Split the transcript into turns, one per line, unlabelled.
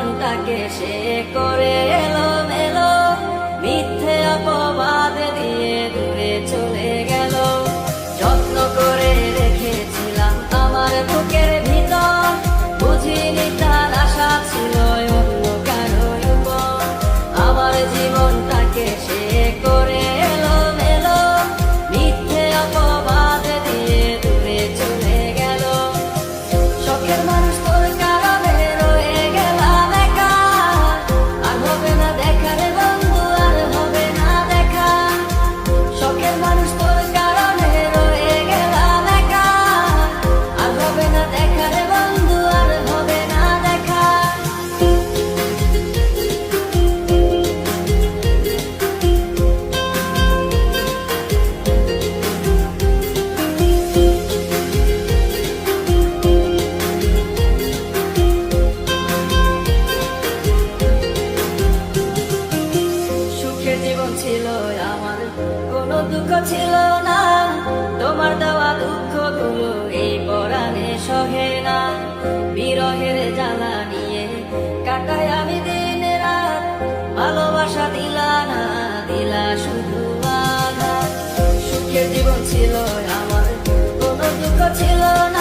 জীবনটাকে সে করে এলোমেলো, মিথ্যে অপবাদ দিয়ে দূরে চলে গেল। যত্ন করে রেখেছিলাম আমার বুকের ভিতর, বুঝিনি তার আশা ছিল অন্য কারো উপর। আমার জীবনটাকে সে করে এলোমেলো, মিথ্যে অপবাদ দিয়ে দূরে চলে গেল। শখের মানুষ তোর কারণে রয়ে গেলাম একা, আর হবে না দেখা রে বন্ধু, আর হবে না দেখা। শখের মানুষ তোর কারণে রয়ে গেলাম একা, আর হবে না দেখা রে বন্ধু, আর হবে না দেখা। সুখের জীবন ছিল আমার, কোনো দুঃখ ছিল না। তোমার দেওয়া দুঃখগুলো এই পরাণে সহে না। বিরহের জ্বালা নিয়ে কাটাই আমি দিন রাত, ভালোবাসা দিলা না, দিলা শুধু আঘাত। সুখের জীবন ছিল আমার, কোনো দুঃখ ছিল না।